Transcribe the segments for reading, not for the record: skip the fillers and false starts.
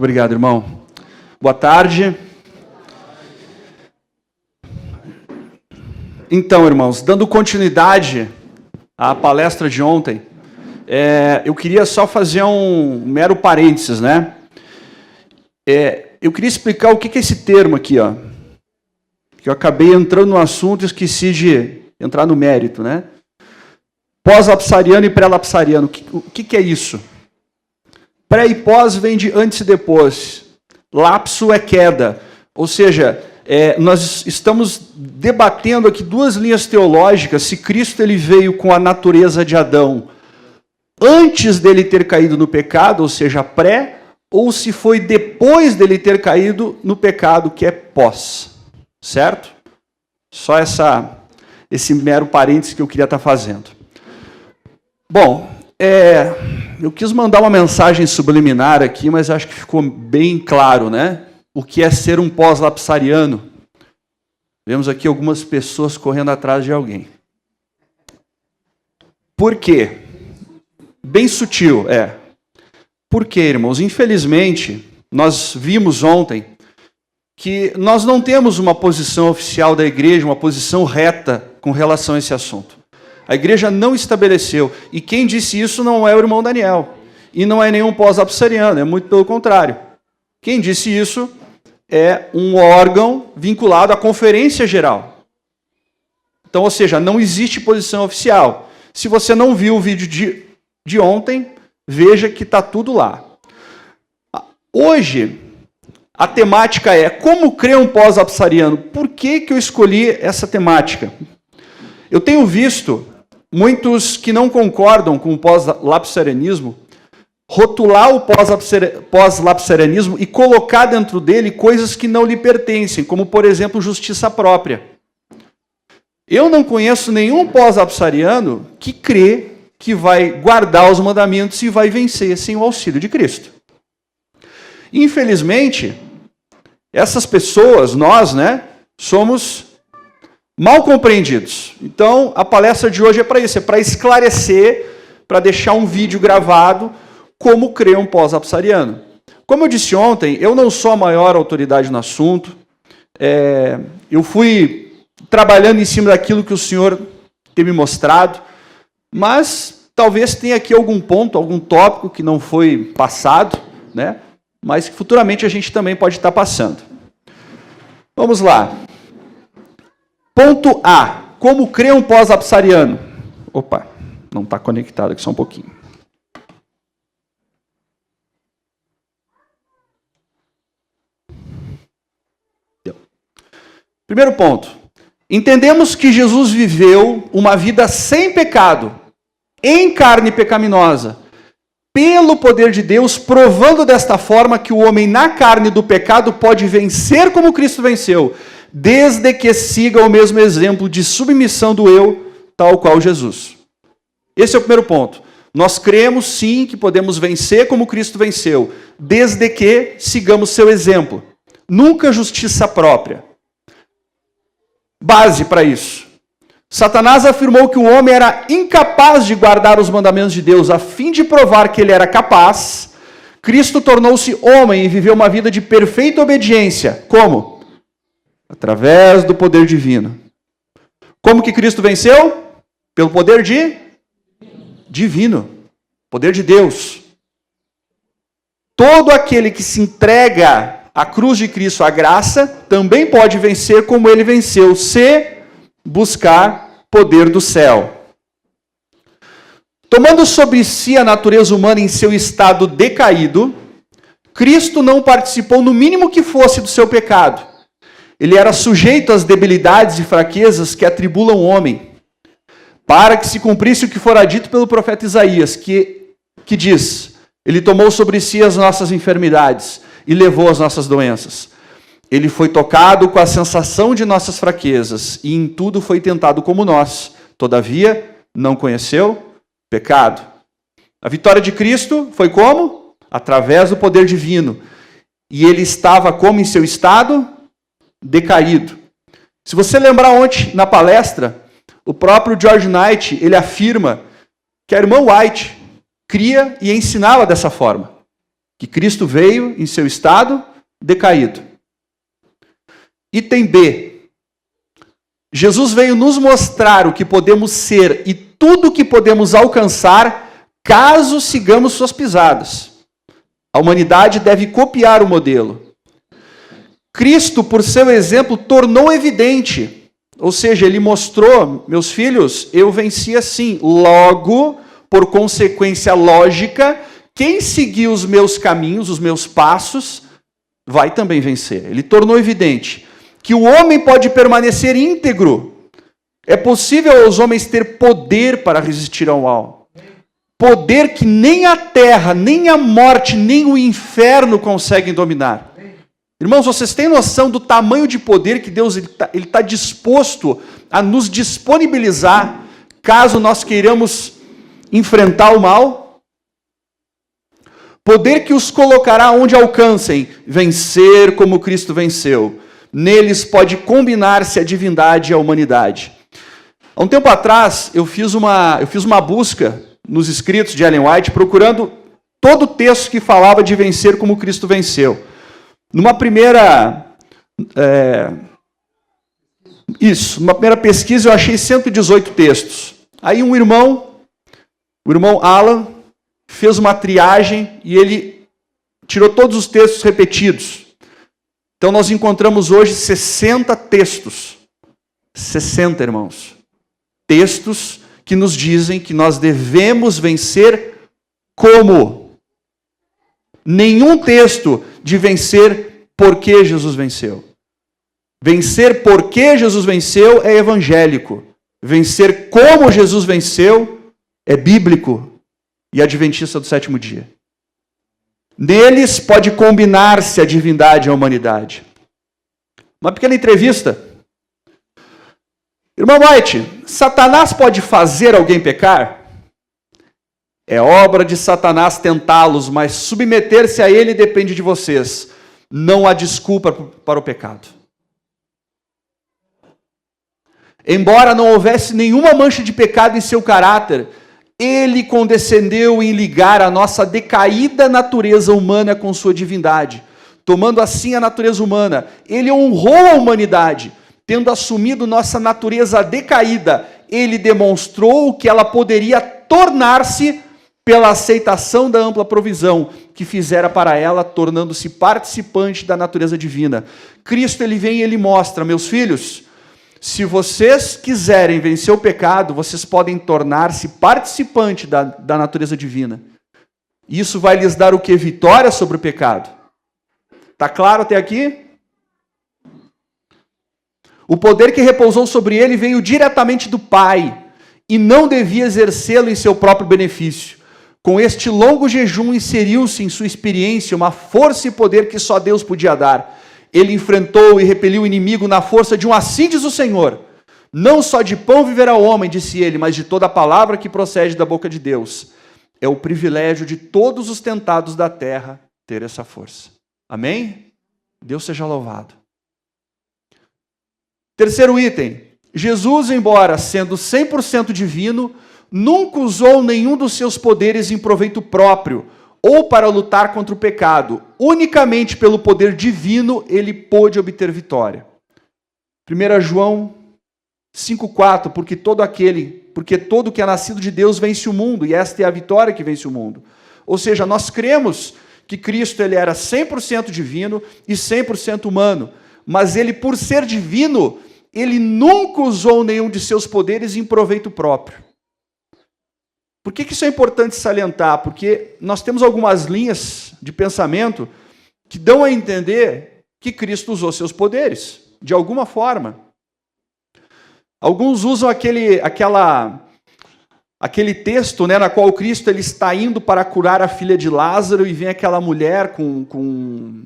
obrigado, irmão. Boa tarde. Então, irmãos, dando continuidade à palestra de ontem, eu queria só fazer um mero parênteses, né? Eu queria explicar o que é esse termo aqui, ó. Que eu acabei entrando no assunto e esqueci de entrar no mérito, né? Pós-lapsariano e pré-lapsariano. O que é isso? Pré e pós vem de antes e depois. Lapso é queda. Ou seja, nós estamos debatendo aqui duas linhas teológicas, se Cristo ele veio com a natureza de Adão antes dele ter caído no pecado, ou seja, pré, ou se foi depois dele ter caído no pecado, que é pós. Certo? Só esse mero parênteses que eu queria estar fazendo. Bom, eu quis mandar uma mensagem subliminar aqui, mas acho que ficou bem claro, né? O que é ser um pós-lapsariano. Vemos aqui algumas pessoas correndo atrás de alguém. Por quê? Bem sutil, Por quê, irmãos? Infelizmente, nós vimos ontem que nós não temos uma posição oficial da igreja, uma posição reta com relação a esse assunto. A igreja não estabeleceu. E quem disse isso não é o irmão Daniel. E não é nenhum pós-lapsariano, é muito pelo contrário. Quem disse isso é um órgão vinculado à Conferência Geral. Então, ou seja, não existe posição oficial. Se você não viu o vídeo de ontem, veja que está tudo lá. Hoje, a temática é como crer um pós-lapsariano. Por que eu escolhi essa temática? Eu tenho visto muitos que não concordam com o pós-lapsarianismo rotular o pós-lapsarianismo e colocar dentro dele coisas que não lhe pertencem, como, por exemplo, justiça própria. Eu não conheço nenhum pós-lapsariano que crê que vai guardar os mandamentos e vai vencer sem o auxílio de Cristo. Infelizmente, essas pessoas, nós, somos mal compreendidos. Então, a palestra de hoje é para isso, é para esclarecer, para deixar um vídeo gravado, como crer um pós-lapsariano. Como eu disse ontem, eu não sou a maior autoridade no assunto, eu fui trabalhando em cima daquilo que o Senhor tem me mostrado, mas talvez tenha aqui algum ponto, algum tópico que não foi passado, mas que futuramente a gente também pode estar passando. Vamos lá. Ponto A. Como crer um pós-lapsariano? Opa, não está conectado aqui só um pouquinho. Primeiro ponto. Entendemos que Jesus viveu uma vida sem pecado, em carne pecaminosa, pelo poder de Deus, provando desta forma que o homem na carne do pecado pode vencer como Cristo venceu, desde que siga o mesmo exemplo de submissão do eu, tal qual Jesus. Esse é o primeiro ponto. Nós cremos sim que podemos vencer como Cristo venceu, desde que sigamos seu exemplo. Nunca justiça própria. Base para isso. Satanás afirmou que o homem era incapaz de guardar os mandamentos de Deus. A fim de provar que ele era capaz, Cristo tornou-se homem e viveu uma vida de perfeita obediência. Como? Através do poder divino. Como que Cristo venceu? Pelo poder divino. Poder de Deus. Todo aquele que se entrega à cruz de Cristo, à graça, também pode vencer como ele venceu, se buscar poder do céu. Tomando sobre si a natureza humana em seu estado decaído, Cristo não participou no mínimo que fosse do seu pecado. Ele era sujeito às debilidades e fraquezas que atribulam o homem, para que se cumprisse o que fora dito pelo profeta Isaías, que diz: ele tomou sobre si as nossas enfermidades e levou as nossas doenças. Ele foi tocado com a sensação de nossas fraquezas e em tudo foi tentado como nós. Todavia, não conheceu pecado. A vitória de Cristo foi como? Através do poder divino. E ele estava como em seu estado? Decaído. Se você lembrar ontem na palestra, o próprio George Knight, ele afirma que a irmã White cria e ensinava dessa forma. Que Cristo veio em seu estado decaído. Item B. Jesus veio nos mostrar o que podemos ser e tudo o que podemos alcançar caso sigamos suas pisadas. A humanidade deve copiar o modelo. Cristo, por seu exemplo, tornou evidente. Ou seja, ele mostrou, meus filhos, eu venci assim. Logo, por consequência lógica, quem seguir os meus caminhos, os meus passos, vai também vencer. Ele tornou evidente que o homem pode permanecer íntegro. É possível aos homens ter poder para resistir ao mal. Poder que nem a terra, nem a morte, nem o inferno conseguem dominar. Irmãos, vocês têm noção do tamanho de poder que Deus está disposto a nos disponibilizar caso nós queiramos enfrentar o mal? Poder que os colocará onde alcancem, vencer como Cristo venceu. Neles pode combinar-se a divindade e a humanidade. Há um tempo atrás, eu fiz uma busca nos escritos de Ellen White, procurando todo o texto que falava de vencer como Cristo venceu. Numa primeira pesquisa, eu achei 118 textos. Aí o irmão Alan, fez uma triagem e ele tirou todos os textos repetidos. Então nós encontramos hoje 60 textos. 60, irmãos. Textos que nos dizem que nós devemos vencer como? Nenhum texto de vencer porque Jesus venceu. Vencer porque Jesus venceu é evangélico. Vencer como Jesus venceu é bíblico e adventista do sétimo dia. Neles pode combinar-se a divindade e a humanidade. Uma pequena entrevista. Irmão White, Satanás pode fazer alguém pecar? É obra de Satanás tentá-los, mas submeter-se a ele depende de vocês. Não há desculpa para o pecado. Embora não houvesse nenhuma mancha de pecado em seu caráter, ele condescendeu em ligar a nossa decaída natureza humana com sua divindade. Tomando assim a natureza humana, ele honrou a humanidade. Tendo assumido nossa natureza decaída, ele demonstrou que ela poderia tornar-se pela aceitação da ampla provisão que fizera para ela, tornando-se participante da natureza divina. Cristo, ele vem e ele mostra, meus filhos, se vocês quiserem vencer o pecado, vocês podem tornar-se participante da natureza divina. Isso vai lhes dar o que? Vitória sobre o pecado. Está claro até aqui? O poder que repousou sobre ele veio diretamente do Pai e não devia exercê-lo em seu próprio benefício. Com este longo jejum inseriu-se em sua experiência uma força e poder que só Deus podia dar. Ele enfrentou e repeliu o inimigo na força de um assim diz o Senhor. Não só de pão viverá o homem, disse ele, mas de toda a palavra que procede da boca de Deus. É o privilégio de todos os tentados da terra ter essa força. Amém? Deus seja louvado. Terceiro item. Jesus, embora sendo 100% divino, nunca usou nenhum dos seus poderes em proveito próprio ou para lutar contra o pecado. Unicamente pelo poder divino ele pôde obter vitória. 1 João 5,4, porque todo que é nascido de Deus vence o mundo, e esta é a vitória que vence o mundo. Ou seja, nós cremos que Cristo ele era 100% divino e 100% humano, mas ele, por ser divino, ele nunca usou nenhum de seus poderes em proveito próprio. Por que isso é importante salientar? Porque nós temos algumas linhas de pensamento que dão a entender que Cristo usou seus poderes, de alguma forma. Alguns usam aquele texto, né, na qual Cristo ele está indo para curar a filha de Lázaro e vem aquela mulher com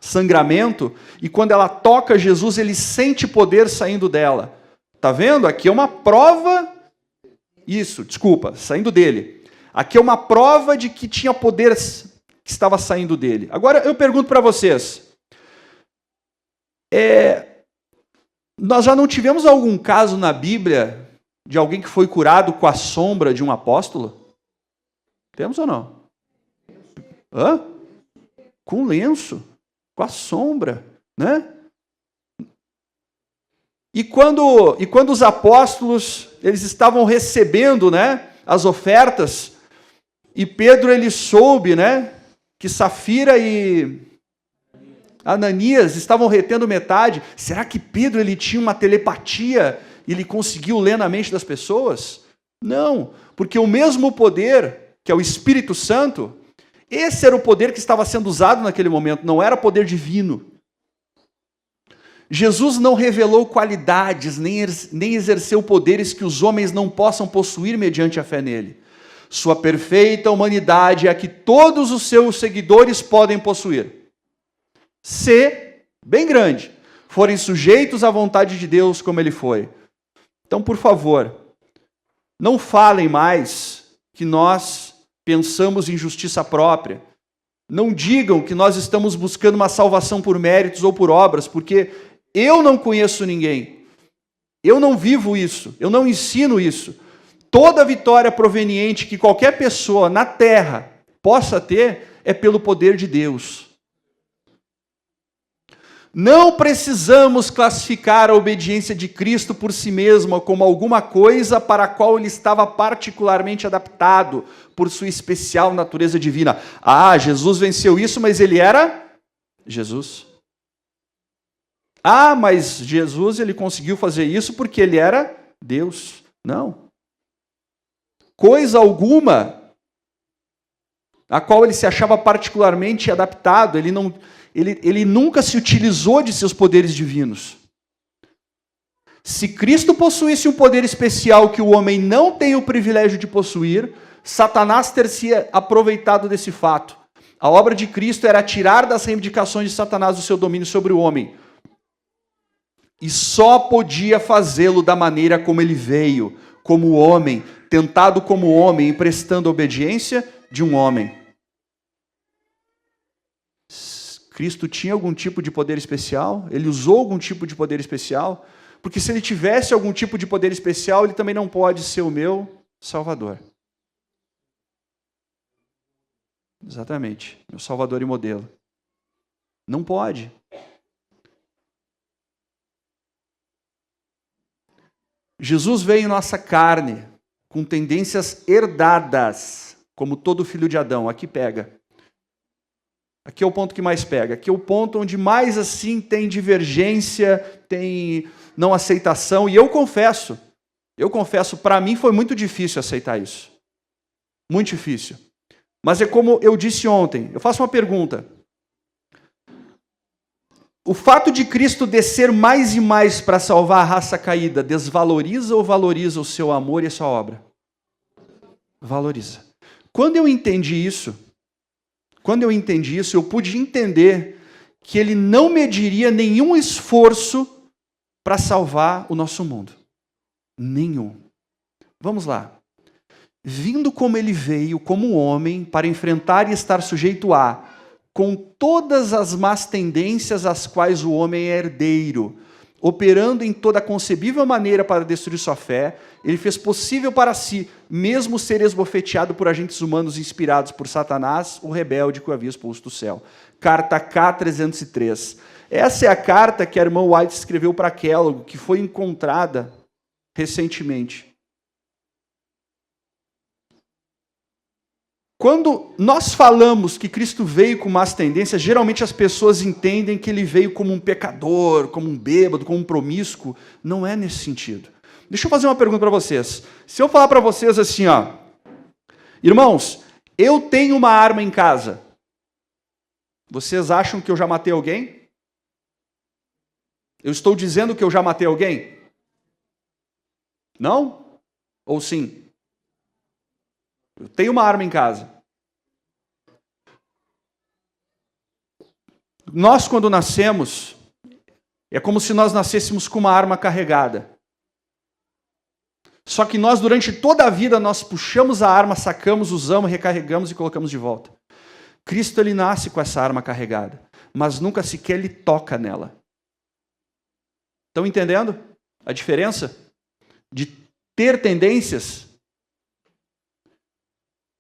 sangramento, e quando ela toca Jesus, ele sente poder saindo dela. Está vendo? Aqui é uma prova... saindo dele. Aqui é uma prova de que tinha poder que estava saindo dele. Agora eu pergunto para vocês, nós já não tivemos algum caso na Bíblia de alguém que foi curado com a sombra de um apóstolo? Temos ou não? com lenço, com a sombra, né? E quando os apóstolos, eles estavam recebendo, né, as ofertas, e Pedro, ele soube, né, que Safira e Ananias estavam retendo metade. Será que Pedro, ele tinha uma telepatia e ele conseguiu ler na mente das pessoas? Não, porque o mesmo poder, que é o Espírito Santo, esse era o poder que estava sendo usado naquele momento, não era poder divino. Jesus não revelou qualidades, nem exerceu poderes que os homens não possam possuir mediante a fé nele. Sua perfeita humanidade é a que todos os seus seguidores podem possuir. Se, bem grande, forem sujeitos à vontade de Deus como ele foi. Então, por favor, não falem mais que nós pensamos em justiça própria. Não digam que nós estamos buscando uma salvação por méritos ou por obras, porque eu não conheço ninguém. Eu não vivo isso. Eu não ensino isso. Toda vitória proveniente que qualquer pessoa na terra possa ter é pelo poder de Deus. Não precisamos classificar a obediência de Cristo por si mesma como alguma coisa para a qual ele estava particularmente adaptado por sua especial natureza divina. Ah, Jesus venceu isso, mas ele era Jesus. Ah, mas Jesus, ele conseguiu fazer isso porque ele era Deus. Não. Coisa alguma a qual ele se achava particularmente adaptado, ele nunca se utilizou de seus poderes divinos. Se Cristo possuísse um poder especial que o homem não tem o privilégio de possuir, Satanás ter se aproveitado desse fato. A obra de Cristo era tirar das reivindicações de Satanás o seu domínio sobre o homem. E só podia fazê-lo da maneira como ele veio, como homem, tentado como homem, emprestando a obediência de um homem. Cristo tinha algum tipo de poder especial? Ele usou algum tipo de poder especial? Porque se ele tivesse algum tipo de poder especial, ele também não pode ser o meu Salvador. Exatamente, meu Salvador e modelo. Não pode. Jesus veio em nossa carne, com tendências herdadas, como todo filho de Adão. Aqui pega. Aqui é o ponto que mais pega. Aqui é o ponto onde mais assim tem divergência, tem não aceitação. E eu confesso, para mim foi muito difícil aceitar isso. Muito difícil. Mas é como eu disse ontem, eu faço uma pergunta. O fato de Cristo descer mais e mais para salvar a raça caída, desvaloriza ou valoriza o seu amor e a sua obra? Valoriza. Quando eu entendi isso, eu pude entender que ele não mediria nenhum esforço para salvar o nosso mundo. Nenhum. Vamos lá. Vindo como ele veio, como homem, para enfrentar e estar sujeito a, com todas as más tendências às quais o homem é herdeiro, operando em toda concebível maneira para destruir sua fé, ele fez possível para si, mesmo ser esbofeteado por agentes humanos inspirados por Satanás, o rebelde que o havia expulso do céu. Carta K303. Essa é a carta que a irmã White escreveu para Kellogg, que foi encontrada recentemente. Quando nós falamos que Cristo veio com más tendências, geralmente as pessoas entendem que ele veio como um pecador, como um bêbado, como um promíscuo. Não é nesse sentido. Deixa eu fazer uma pergunta para vocês. Se eu falar para vocês assim, ó, irmãos, eu tenho uma arma em casa. Vocês acham que eu já matei alguém? Eu estou dizendo que eu já matei alguém? Não? Ou sim? Eu tenho uma arma em casa. Nós, quando nascemos, é como se nós nascêssemos com uma arma carregada. Só que nós, durante toda a vida, nós puxamos a arma, sacamos, usamos, recarregamos e colocamos de volta. Cristo, ele nasce com essa arma carregada, mas nunca sequer ele toca nela. Estão entendendo a diferença de ter tendências?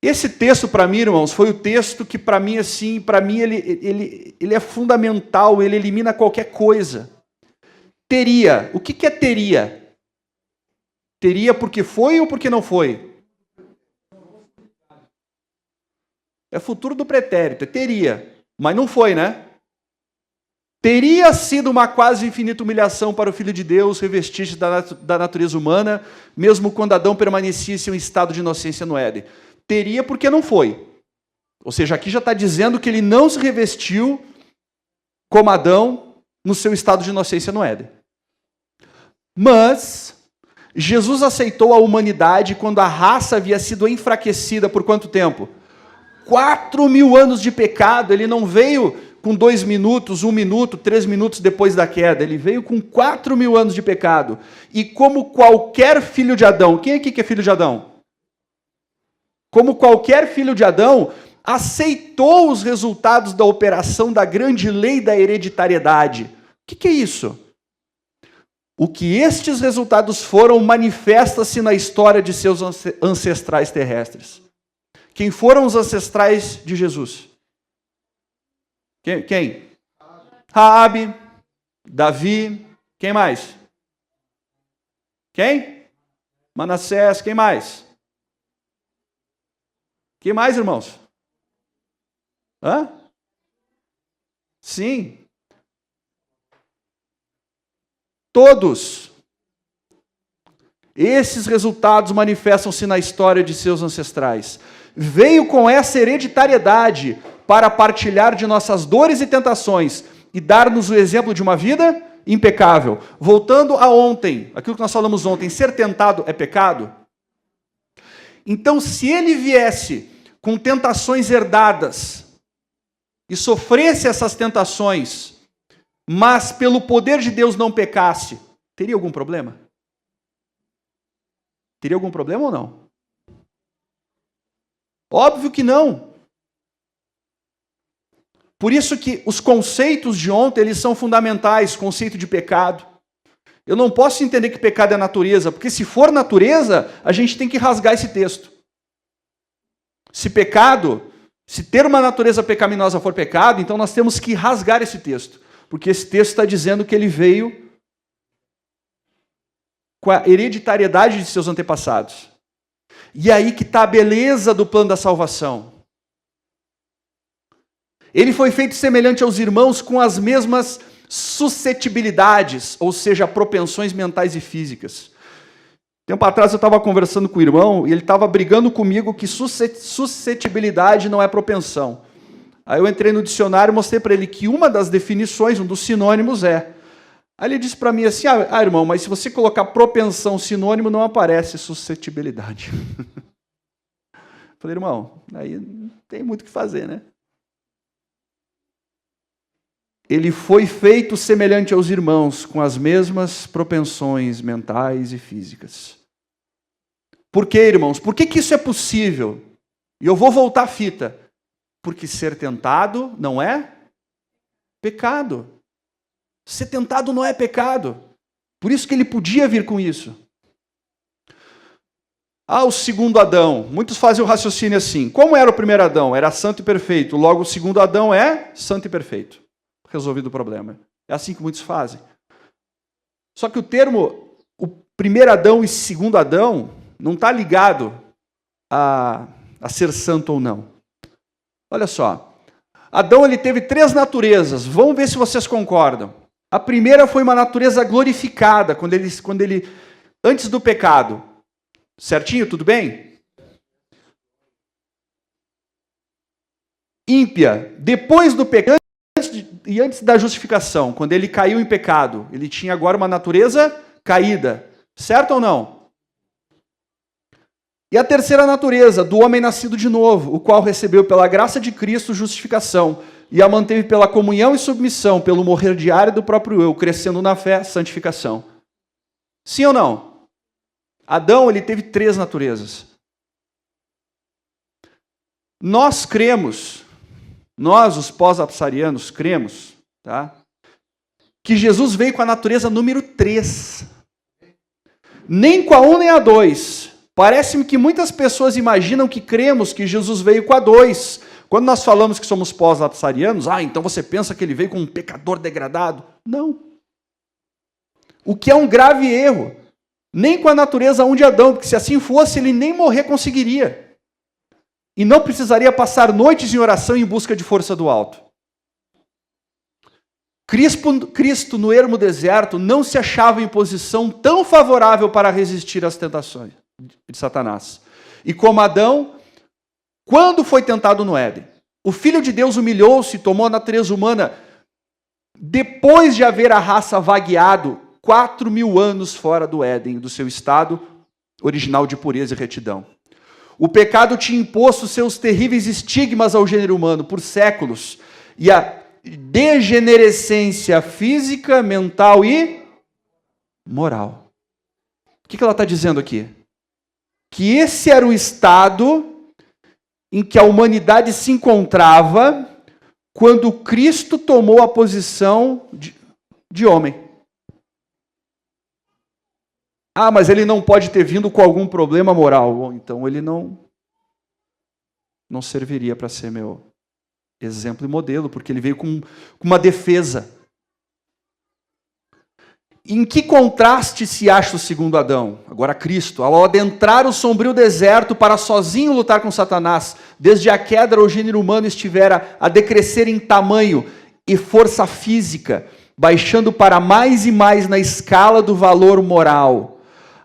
Esse texto, para mim, irmãos, foi o texto que, para mim, assim, ele é fundamental, ele elimina qualquer coisa. Teria. O que é teria? Teria porque foi ou porque não foi? É futuro do pretérito, é teria. Mas não foi, né? Teria sido uma quase infinita humilhação para o Filho de Deus revestir-se da natureza humana, mesmo quando Adão permanecia em seu estado de inocência no Éden. Teria porque não foi. Ou seja, aqui já está dizendo que ele não se revestiu como Adão no seu estado de inocência no Éden. Mas Jesus aceitou a humanidade quando a raça havia sido enfraquecida por quanto tempo? 4.000 anos de pecado. Ele não veio com 2 minutos, 1 minuto, 3 minutos depois da queda. Ele veio com 4.000 anos de pecado. E como qualquer filho de Adão, quem aqui que é filho de Adão? Como qualquer filho de Adão, aceitou os resultados da operação da grande lei da hereditariedade. O que é isso? O que estes resultados foram manifesta-se na história de seus ancestrais terrestres. Quem foram os ancestrais de Jesus? Quem? Raabe, Davi, quem mais? Quem? Manassés, quem mais? Quem mais, irmãos? Hã? Sim. Todos. Esses resultados manifestam-se na história de seus ancestrais. Veio com essa hereditariedade para partilhar de nossas dores e tentações e dar-nos o exemplo de uma vida impecável. Voltando a ontem, aquilo que nós falamos ontem, ser tentado é pecado? Então, se ele viesse com tentações herdadas e sofresse essas tentações, mas pelo poder de Deus não pecasse, teria algum problema? Teria algum problema ou não? Óbvio que não. Por isso que os conceitos de ontem, eles são fundamentais, conceito de pecado. Eu não posso entender que pecado é natureza, porque se for natureza, a gente tem que rasgar esse texto. Se ter uma natureza pecaminosa for pecado, então nós temos que rasgar esse texto. Porque esse texto está dizendo que ele veio com a hereditariedade de seus antepassados. E aí que está a beleza do plano da salvação. Ele foi feito semelhante aos irmãos com as mesmas suscetibilidades, ou seja, propensões mentais e físicas. Tempo atrás eu estava conversando com o irmão e ele estava brigando comigo que suscetibilidade não é propensão. Aí eu entrei no dicionário e mostrei para ele que uma das definições, um dos sinônimos é. Aí ele disse para mim assim, irmão, mas se você colocar propensão sinônimo, não aparece suscetibilidade. Falei, irmão, aí não tem muito o que fazer, né? Ele foi feito semelhante aos irmãos, com as mesmas propensões mentais e físicas. Por quê, irmãos? Por que isso é possível? E eu vou voltar à fita. Porque ser tentado não é pecado. Ser tentado não é pecado. Por isso que ele podia vir com isso. O segundo Adão. Muitos fazem o raciocínio assim. Como era o primeiro Adão? Era santo e perfeito. Logo, o segundo Adão é santo e perfeito. Resolvido o problema. É assim que muitos fazem. Só que o termo, o primeiro Adão e segundo Adão, não está ligado a ser santo ou não. Olha só. Adão ele teve 3 naturezas. Vamos ver se vocês concordam. A primeira foi uma natureza glorificada, quando ele antes do pecado. Certinho? Tudo bem? Ímpia. Depois do pecado, antes da justificação, quando ele caiu em pecado, ele tinha agora uma natureza caída. Certo ou não? E a terceira natureza, do homem nascido de novo, o qual recebeu pela graça de Cristo justificação, e a manteve pela comunhão e submissão, pelo morrer diário do próprio eu, crescendo na fé, santificação. Sim ou não? Adão, ele teve 3 naturezas. Nós cremos, nós, os pós-apsarianos, cremos, tá? Que Jesus veio com a natureza número 3. Nem com a 1 nem a 2, Parece-me que muitas pessoas imaginam que cremos que Jesus veio com a dois. Quando nós falamos que somos pós-lapsarianos, então você pensa que ele veio com um pecador degradado. Não. O que é um grave erro. Nem com a natureza 1 de Adão, porque se assim fosse, ele nem morrer conseguiria. E não precisaria passar noites em oração em busca de força do alto. Cristo, no ermo deserto, não se achava em posição tão favorável para resistir às tentações de Satanás. E como Adão, quando foi tentado no Éden, o Filho de Deus humilhou-se, tomou a natureza humana, depois de haver a raça vagueado 4.000 anos fora do Éden, do seu estado original de pureza e retidão. O pecado tinha imposto seus terríveis estigmas ao gênero humano por séculos, e a degenerescência física, mental e moral. O que ela está dizendo aqui? Que esse era o estado em que a humanidade se encontrava quando Cristo tomou a posição de homem. Mas ele não pode ter vindo com algum problema moral. Bom, então ele não serviria para ser meu exemplo e modelo, porque ele veio com uma defesa. Em que contraste se acha o segundo Adão, agora Cristo, ao adentrar o sombrio deserto para sozinho lutar com Satanás, desde a queda o gênero humano estivera a decrescer em tamanho e força física, baixando para mais e mais na escala do valor moral,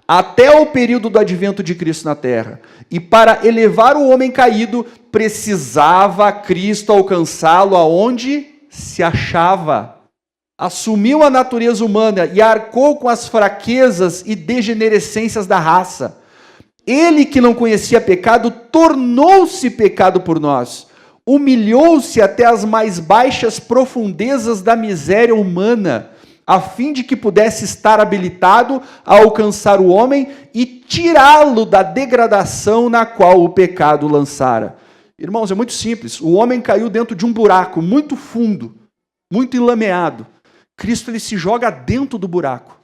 até o período do advento de Cristo na terra. E para elevar o homem caído, precisava Cristo alcançá-lo aonde se achava. Assumiu a natureza humana e arcou com as fraquezas e degenerescências da raça. Ele que não conhecia pecado, tornou-se pecado por nós. Humilhou-se até as mais baixas profundezas da miséria humana, a fim de que pudesse estar habilitado a alcançar o homem e tirá-lo da degradação na qual o pecado lançara. Irmãos, é muito simples. O homem caiu dentro de um buraco muito fundo, muito enlameado. Cristo ele se joga dentro do buraco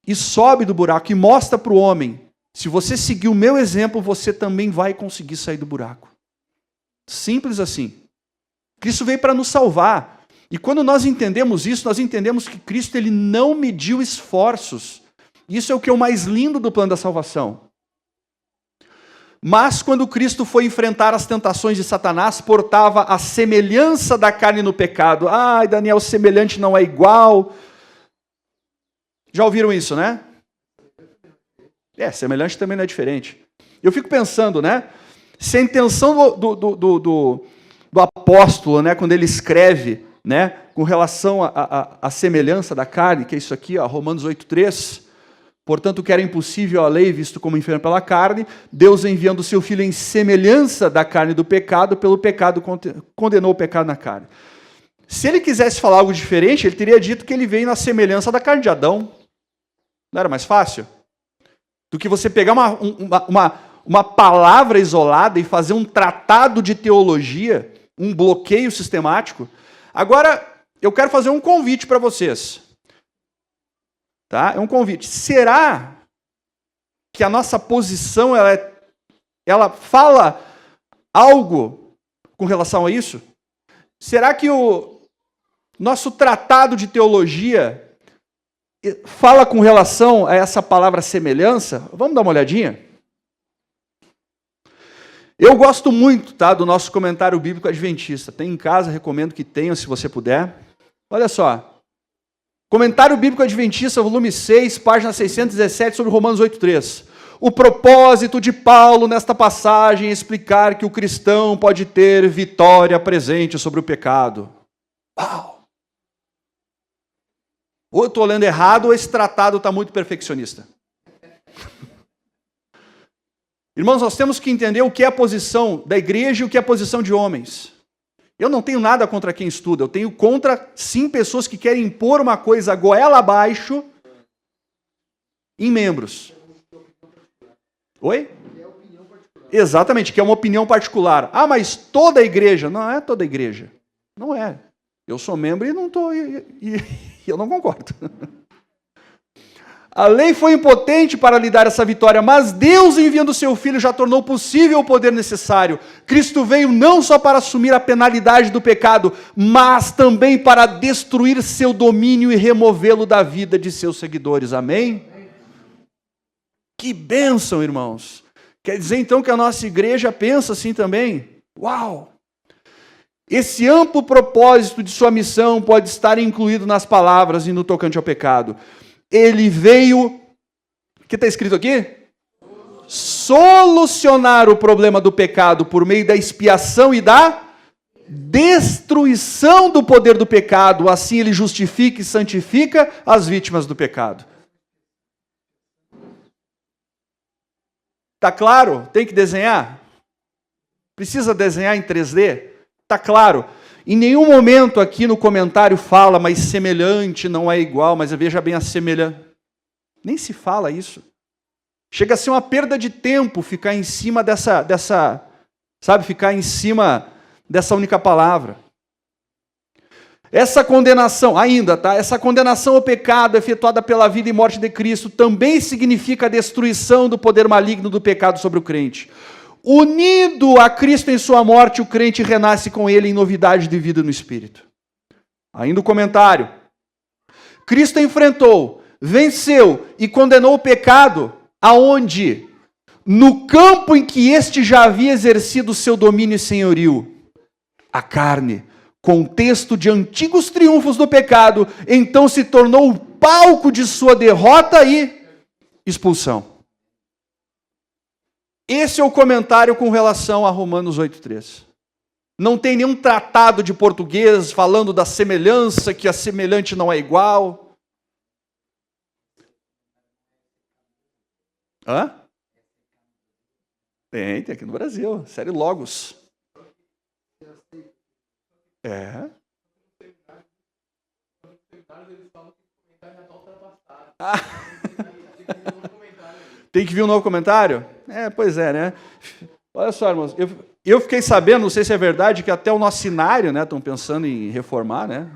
e sobe do buraco e mostra para o homem: se você seguir o meu exemplo, você também vai conseguir sair do buraco. Simples assim. Cristo veio para nos salvar. E quando nós entendemos isso, nós entendemos que Cristo ele não mediu esforços. Isso é o que é o mais lindo do plano da salvação. Mas quando Cristo foi enfrentar as tentações de Satanás, portava a semelhança da carne no pecado. Daniel, semelhante não é igual. Já ouviram isso, né? Semelhante também não é diferente. Eu fico pensando, né? Se a intenção do apóstolo, né, quando ele escreve, né, com relação à semelhança da carne, que é isso aqui, Romanos 8,3, portanto, o que era impossível à lei, visto como enfermo pela carne, Deus enviando o seu Filho em semelhança da carne do pecado, pelo pecado condenou o pecado na carne. Se ele quisesse falar algo diferente, ele teria dito que ele veio na semelhança da carne de Adão. Não era mais fácil? Do que você pegar uma palavra isolada e fazer um tratado de teologia, um bloqueio sistemático. Agora, eu quero fazer um convite para vocês. Tá? É um convite. Será que a nossa posição ela fala algo com relação a isso? Será que o nosso tratado de teologia fala com relação a essa palavra semelhança? Vamos dar uma olhadinha? Eu gosto muito, do nosso comentário bíblico adventista. Tem em casa, recomendo que tenham, se você puder. Olha só. Comentário bíblico adventista, volume 6, página 617, sobre Romanos 8,3. O propósito de Paulo nesta passagem é explicar que o cristão pode ter vitória presente sobre o pecado. Uau! Ou eu estou lendo errado, ou esse tratado está muito perfeccionista. Irmãos, nós temos que entender o que é a posição da igreja e o que é a posição de homens. Eu não tenho nada contra quem estuda, eu tenho contra, sim, pessoas que querem impor uma coisa goela abaixo em membros. Oi? Exatamente, que é uma opinião particular. Mas toda a igreja. Não é toda a igreja. Não é. Eu sou membro e não estou. E eu não concordo. A lei foi impotente para lhe dar essa vitória, mas Deus, enviando o seu Filho, já tornou possível o poder necessário. Cristo veio não só para assumir a penalidade do pecado, mas também para destruir seu domínio e removê-lo da vida de seus seguidores. Amém? Que bênção, irmãos! Quer dizer então que a nossa igreja pensa assim também? Uau! Esse amplo propósito de sua missão pode estar incluído nas palavras e no tocante ao pecado. Ele veio, o que está escrito aqui? Solucionar o problema do pecado por meio da expiação e da destruição do poder do pecado. Assim ele justifica e santifica as vítimas do pecado. Tá claro? Tem que desenhar? Precisa desenhar em 3D? Tá claro? Em nenhum momento aqui no comentário fala, mas semelhante não é igual, mas veja bem a semelhança. Nem se fala isso. Chega a ser uma perda de tempo ficar em cima ficar em cima dessa única palavra. Essa condenação, essa condenação ao pecado efetuada pela vida e morte de Cristo também significa a destruição do poder maligno do pecado sobre o crente. Unido a Cristo em sua morte, o crente renasce com ele em novidade de vida no Espírito. Ainda o comentário. Cristo enfrentou, venceu e condenou o pecado aonde? No campo em que este já havia exercido o seu domínio e senhorio. A carne, contexto de antigos triunfos do pecado, então se tornou o palco de sua derrota e expulsão. Esse é o comentário com relação a Romanos 8,3. Não tem nenhum tratado de português falando da semelhança, que a semelhante não é igual. Hã? Tem aqui no Brasil, série Logos. É. Ah. Tem que vir um novo comentário? Pois é, né? Olha só, irmãos, eu fiquei sabendo, não sei se é verdade, que até o nosso sinário, né, estão pensando em reformar, né?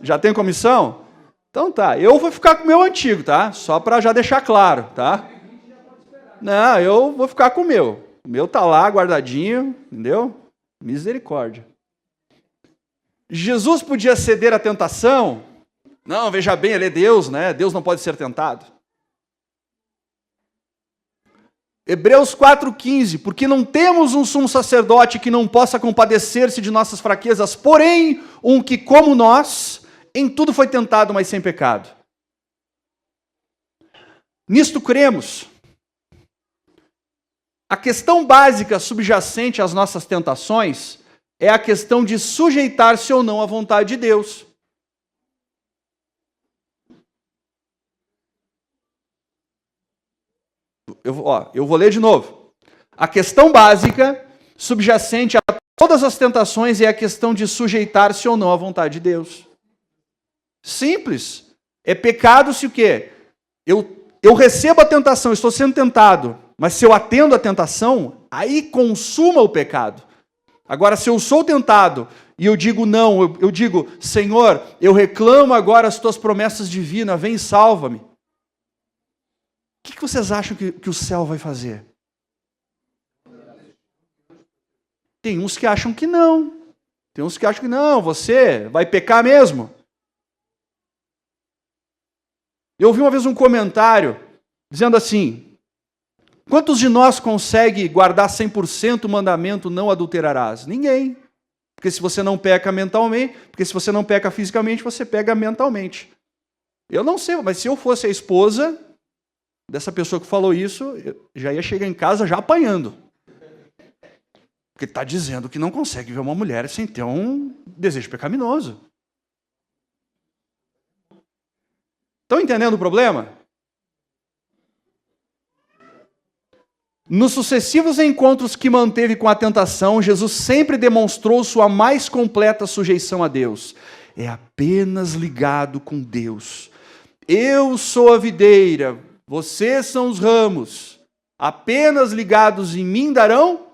Já tem comissão? Então tá, eu vou ficar com o meu antigo, tá? Só para já deixar claro, tá? Não, eu vou ficar com o meu. O meu tá lá, guardadinho, entendeu? Misericórdia. Jesus podia ceder à tentação? Não, veja bem, ele é Deus, né? Deus não pode ser tentado. Hebreus 4,15, porque não temos um sumo sacerdote que não possa compadecer-se de nossas fraquezas, porém, um que, como nós, em tudo foi tentado, mas sem pecado. Nisto cremos. A questão básica subjacente às nossas tentações é a questão de sujeitar-se ou não à vontade de Deus. Eu vou ler de novo. A questão básica, subjacente a todas as tentações, é a questão de sujeitar-se ou não à vontade de Deus. Simples. É pecado se o quê? Eu recebo a tentação, estou sendo tentado, mas se eu atendo à tentação, aí consuma o pecado. Agora, se eu sou tentado e eu digo não, eu digo, Senhor, eu reclamo agora as tuas promessas divinas, vem e salva-me. O que vocês acham que o céu vai fazer? Tem uns que acham que não. Tem uns que acham que não, você vai pecar mesmo. Eu ouvi uma vez um comentário dizendo assim, quantos de nós consegue guardar 100% o mandamento não adulterarás? Ninguém. Porque se você não peca mentalmente, porque se você não peca fisicamente, você pega mentalmente. Eu não sei, mas se eu fosse a esposa dessa pessoa que falou isso, eu já ia chegar em casa já apanhando. Porque está dizendo que não consegue ver uma mulher sem ter um desejo pecaminoso. Estão entendendo o problema? Nos sucessivos encontros que manteve com a tentação, Jesus sempre demonstrou sua mais completa sujeição a Deus. É apenas ligado com Deus. Eu sou a videira, vocês são os ramos. Apenas ligados em mim darão?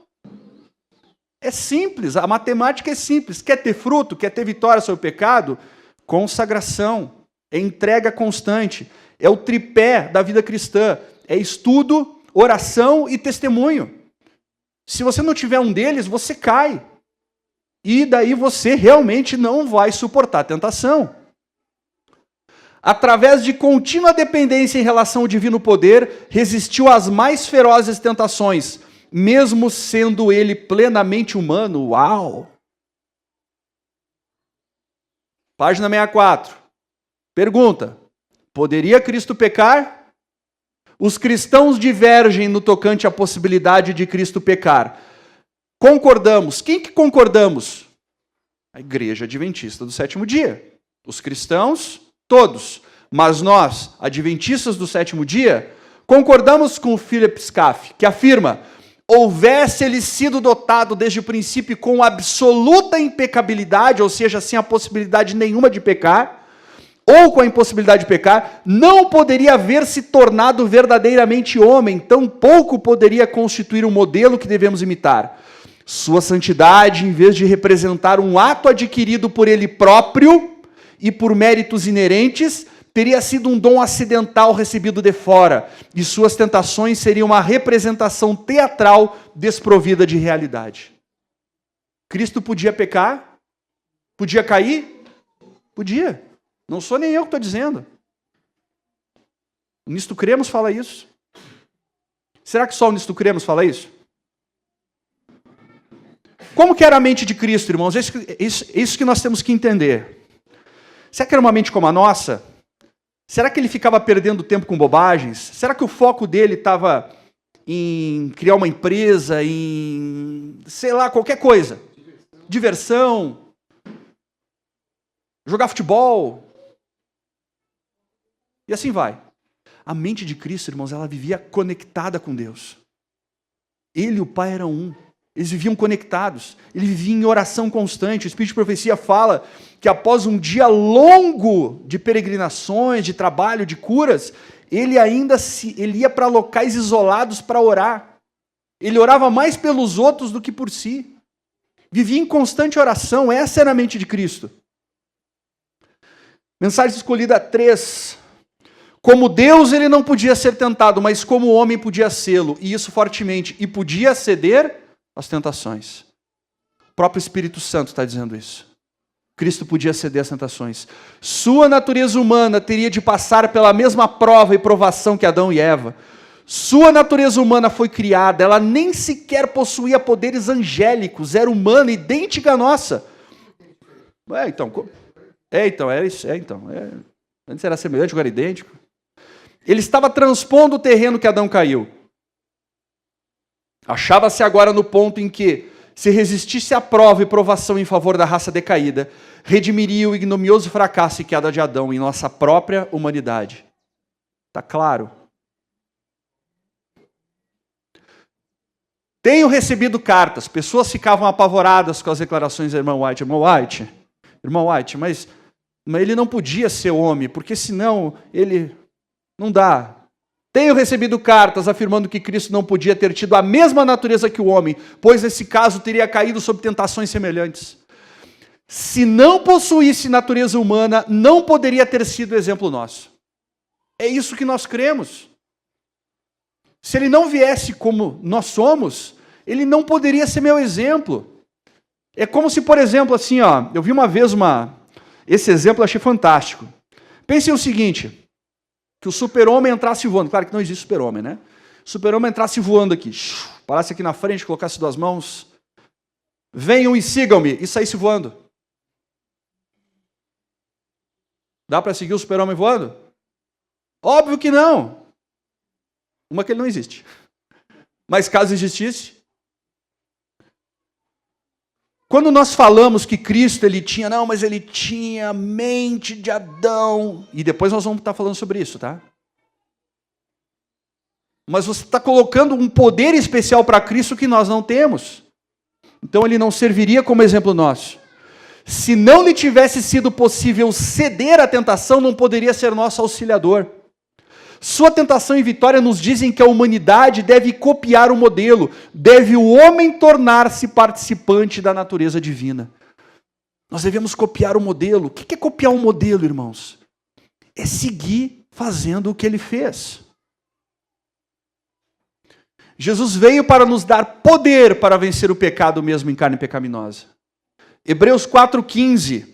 É simples, a matemática é simples. Quer ter fruto, quer ter vitória sobre o pecado? Consagração, entrega constante. É o tripé da vida cristã. É estudo, oração e testemunho. Se você não tiver um deles, você cai. E daí você realmente não vai suportar a tentação. Através de contínua dependência em relação ao divino poder, resistiu às mais ferozes tentações, mesmo sendo ele plenamente humano. Uau! Página 64. Pergunta: poderia Cristo pecar? Os cristãos divergem no tocante à possibilidade de Cristo pecar. Concordamos. Quem que concordamos? A Igreja Adventista do Sétimo Dia. Os cristãos, todos. Mas nós, adventistas do sétimo dia, concordamos com o Philip Scaff, que afirma: houvesse ele sido dotado desde o princípio com absoluta impecabilidade, ou seja, sem a possibilidade nenhuma de pecar, ou com a impossibilidade de pecar, não poderia haver se tornado verdadeiramente homem, tampouco poderia constituir um modelo que devemos imitar. Sua santidade, em vez de representar um ato adquirido por ele próprio e por méritos inerentes, teria sido um dom acidental recebido de fora, e suas tentações seriam uma representação teatral desprovida de realidade. Cristo podia pecar? Podia cair? Podia. Não sou nem eu que estou dizendo. O Nisto Cremos fala isso. Será que só o Nisto Cremos fala isso? Como que era a mente de Cristo, irmãos? Isso que nós temos que entender. Será que era uma mente como a nossa? Será que ele ficava perdendo tempo com bobagens? Será que o foco dele estava em criar uma empresa, em, sei lá, qualquer coisa? Diversão? Jogar futebol? E assim vai. A mente de Cristo, irmãos, ela vivia conectada com Deus. Ele e o Pai eram um. Eles viviam conectados. Ele vivia em oração constante. O Espírito de Profecia fala que após um dia longo de peregrinações, de trabalho, de curas, ele ia para locais isolados para orar. Ele orava mais pelos outros do que por si. Vivia em constante oração. Essa era a mente de Cristo. Mensagem escolhida 3. Como Deus, ele não podia ser tentado, mas como homem podia sê-lo, e isso fortemente, e podia ceder às tentações. O próprio Espírito Santo está dizendo isso. Cristo podia ceder às tentações. Sua natureza humana teria de passar pela mesma prova e provação que Adão e Eva. Sua natureza humana foi criada, ela nem sequer possuía poderes angélicos, era humana, idêntica à nossa. Antes era semelhante, agora idêntico. Ele estava transpondo o terreno que Adão caiu. Achava-se agora no ponto em que, se resistisse à prova e provação em favor da raça decaída, redimiria o ignominioso fracasso e queda de Adão em nossa própria humanidade. Está claro? Tenho recebido cartas, pessoas ficavam apavoradas com as declarações da irmã White. Irmão White, mas ele não podia ser homem, porque senão ele não dá. Tenho recebido cartas afirmando que Cristo não podia ter tido a mesma natureza que o homem, pois nesse caso teria caído sob tentações semelhantes. Se não possuísse natureza humana, não poderia ter sido exemplo nosso. É isso que nós cremos. Se ele não viesse como nós somos, ele não poderia ser meu exemplo. É como se, por exemplo, assim, eu vi uma vez esse exemplo, eu achei fantástico. Pensem o seguinte, que o super-homem entrasse voando. Claro que não existe super-homem, né? O super-homem entrasse voando aqui, parasse aqui na frente, colocasse 2 mãos, venham e sigam-me, e saísse voando. Dá para seguir o super-homem voando? Óbvio que não. Uma que ele não existe. Mas caso existisse, quando nós falamos que Cristo ele tinha a mente de Adão, e depois nós vamos estar falando sobre isso, tá? Mas você está colocando um poder especial para Cristo que nós não temos. Então ele não serviria como exemplo nosso. Se não lhe tivesse sido possível ceder à tentação, não poderia ser nosso auxiliador. Sua tentação e vitória nos dizem que a humanidade deve copiar o modelo, deve o homem tornar-se participante da natureza divina. Nós devemos copiar o modelo. O que é copiar um modelo, irmãos? É seguir fazendo o que ele fez. Jesus veio para nos dar poder para vencer o pecado mesmo em carne pecaminosa. Hebreus 4,15,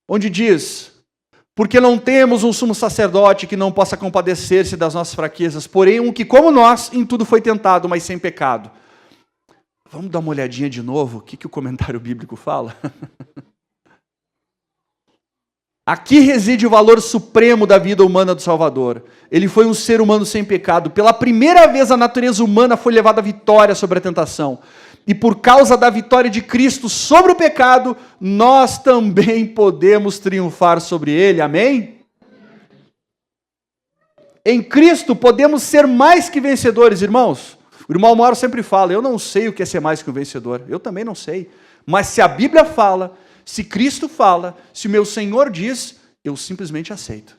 onde diz: porque não temos um sumo sacerdote que não possa compadecer-se das nossas fraquezas, porém um que, como nós, em tudo foi tentado, mas sem pecado. Vamos dar uma olhadinha de novo, o que o comentário bíblico fala? Aqui reside o valor supremo da vida humana do Salvador. Ele foi um ser humano sem pecado. Pela primeira vez a natureza humana foi levada à vitória sobre a tentação. E por causa da vitória de Cristo sobre o pecado, nós também podemos triunfar sobre ele. Amém? Em Cristo podemos ser mais que vencedores, irmãos. O irmão Mauro sempre fala: eu não sei o que é ser mais que um vencedor. Eu também não sei. Mas se a Bíblia fala, se Cristo fala, se o meu Senhor diz, eu simplesmente aceito.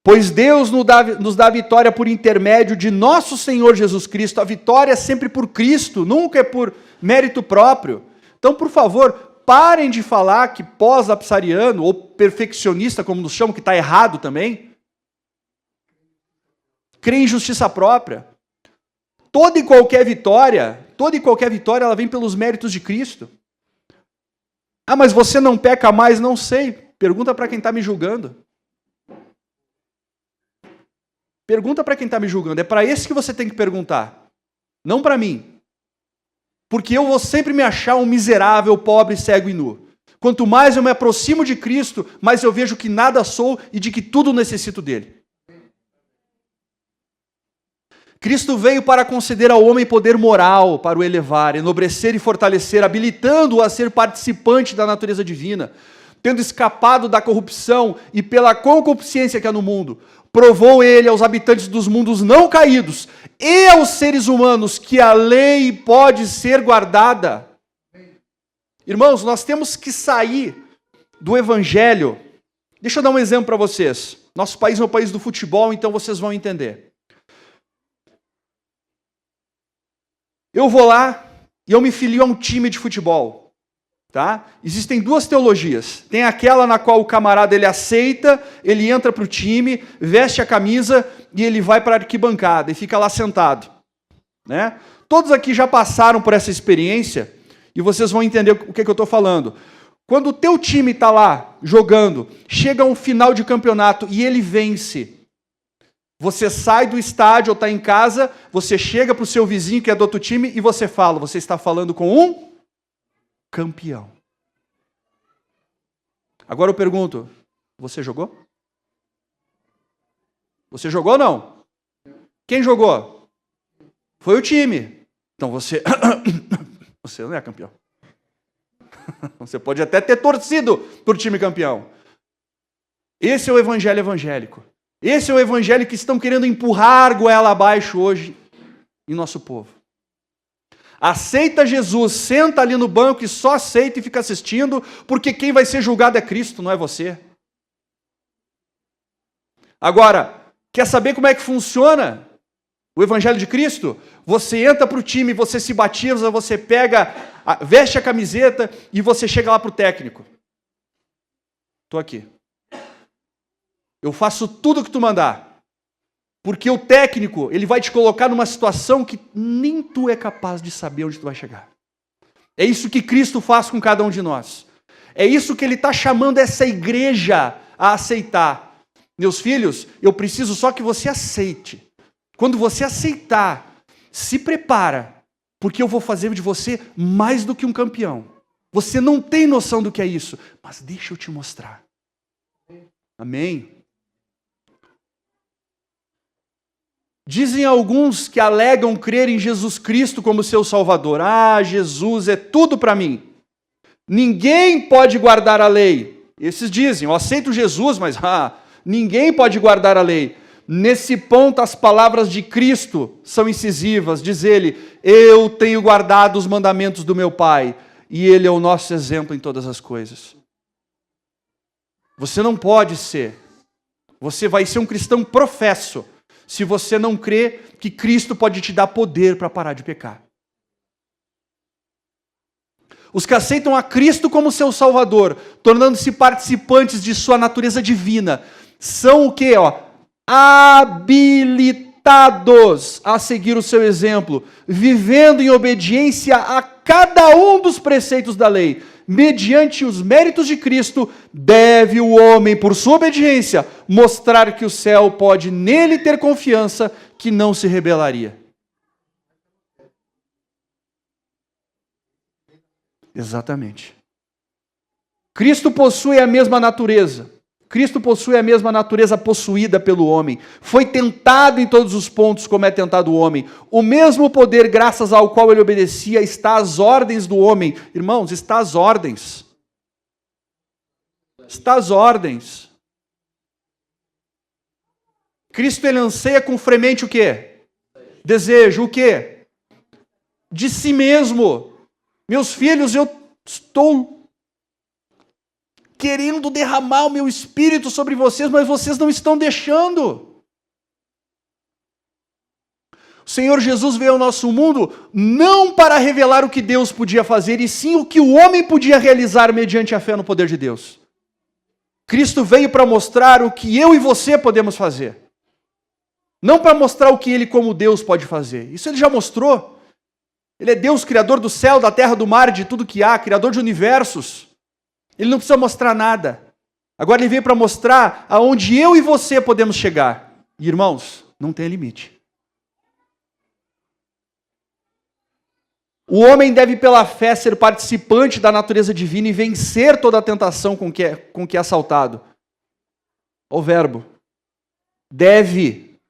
Pois Deus nos dá a vitória por intermédio de nosso Senhor Jesus Cristo. A vitória é sempre por Cristo, nunca é por mérito próprio. Então, por favor, parem de falar que pós-lapsariano, ou perfeccionista, como nos chamam, que está errado também. Crê em justiça própria. Toda e qualquer vitória, ela vem pelos méritos de Cristo. Ah, mas você não peca mais? Não sei. Pergunta para quem está me julgando. Pergunta para quem está me julgando. É para esse que você tem que perguntar. Não para mim. Porque eu vou sempre me achar um miserável, pobre, cego e nu. Quanto mais eu me aproximo de Cristo, mais eu vejo que nada sou e de que tudo necessito dele. Cristo veio para conceder ao homem poder moral, para o elevar, enobrecer e fortalecer, habilitando-o a ser participante da natureza divina, tendo escapado da corrupção e pela concupiscência que há no mundo. Provou ele aos habitantes dos mundos não caídos e aos seres humanos que a lei pode ser guardada. Irmãos, nós temos que sair do evangelho. Deixa eu dar um exemplo para vocês. Nosso país é o país do futebol, então vocês vão entender. Eu vou lá e eu me filio a um time de futebol, tá? Existem duas teologias. Tem aquela na qual o camarada ele aceita, ele entra para o time, veste a camisa e ele vai para a arquibancada e fica lá sentado, né? Todos aqui já passaram por essa experiência e vocês vão entender o que eu estou falando. Quando o teu time está lá jogando, chega um final de campeonato e ele vence. Você sai do estádio ou está em casa, você chega para o seu vizinho que é do outro time e você fala, você está falando com um campeão. Agora eu pergunto, você jogou? Você jogou ou não? Quem jogou? Foi o time. Então você não é campeão. Você pode até ter torcido por time campeão. Esse é o evangelho evangélico. Esse é o evangelho que estão querendo empurrar goela abaixo hoje em nosso povo. Aceita Jesus, senta ali no banco e só aceita e fica assistindo, porque quem vai ser julgado é Cristo, não é você. Agora, quer saber como é que funciona o evangelho de Cristo? Você entra para o time, você se batiza, você pega, veste a camiseta e você chega lá para o técnico. Estou aqui. Eu faço tudo o que tu mandar. Porque o técnico, ele vai te colocar numa situação que nem tu é capaz de saber onde tu vai chegar. É isso que Cristo faz com cada um de nós. É isso que ele está chamando essa igreja a aceitar. Meus filhos, eu preciso só que você aceite. Quando você aceitar, se prepara, porque eu vou fazer de você mais do que um campeão. Você não tem noção do que é isso, mas deixa eu te mostrar. Amém? Dizem alguns que alegam crer em Jesus Cristo como seu Salvador. Ah, Jesus é tudo para mim. Ninguém pode guardar a lei. Esses dizem, eu aceito Jesus, mas ninguém pode guardar a lei. Nesse ponto, as palavras de Cristo são incisivas. Diz ele, eu tenho guardado os mandamentos do meu Pai, e ele é o nosso exemplo em todas as coisas. Você não pode ser. Você vai ser um cristão professo, se você não crê que Cristo pode te dar poder para parar de pecar. Os que aceitam a Cristo como seu Salvador, tornando-se participantes de sua natureza divina, são o quê? Habilitados a seguir o seu exemplo, vivendo em obediência a cada um dos preceitos da lei. Mediante os méritos de Cristo, deve o homem, por sua obediência, mostrar que o céu pode nele ter confiança, que não se rebelaria. Exatamente. Cristo possui a mesma natureza. Cristo possui a mesma natureza possuída pelo homem. Foi tentado em todos os pontos como é tentado o homem. O mesmo poder, graças ao qual ele obedecia, está às ordens do homem. Irmãos, está às ordens. Está às ordens. Cristo, ele anseia com fremente o quê? Desejo, o quê? De si mesmo. Meus filhos, eu estou querendo derramar o meu espírito sobre vocês, mas vocês não estão deixando. O Senhor Jesus veio ao nosso mundo não para revelar o que Deus podia fazer, e sim o que o homem podia realizar mediante a fé no poder de Deus. Cristo veio para mostrar o que eu e você podemos fazer. Não para mostrar o que ele como Deus pode fazer. Isso ele já mostrou. Ele é Deus, criador do céu, da terra, do mar, de tudo que há, criador de universos. Ele não precisa mostrar nada. Agora ele veio para mostrar aonde eu e você podemos chegar. E irmãos, não tem limite. O homem deve pela fé ser participante da natureza divina e vencer toda a tentação com que é assaltado. O verbo. Deve.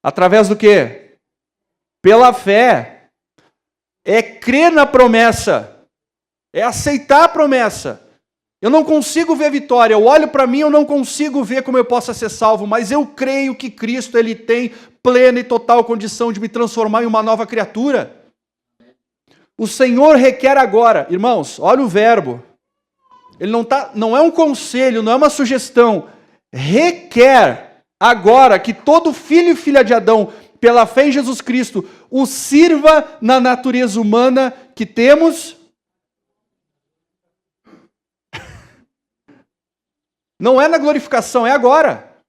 Através do quê? Pela fé. É crer na promessa, é aceitar a promessa. Eu não consigo ver a vitória, eu olho para mim, eu não consigo ver como eu possa ser salvo, mas eu creio que Cristo ele tem plena e total condição de me transformar em uma nova criatura. O Senhor requer agora, irmãos, olha o verbo, ele não é um conselho, não é uma sugestão, requer agora que todo filho e filha de Adão, pela fé em Jesus Cristo, o sirva na natureza humana que temos. Não é na glorificação, é agora.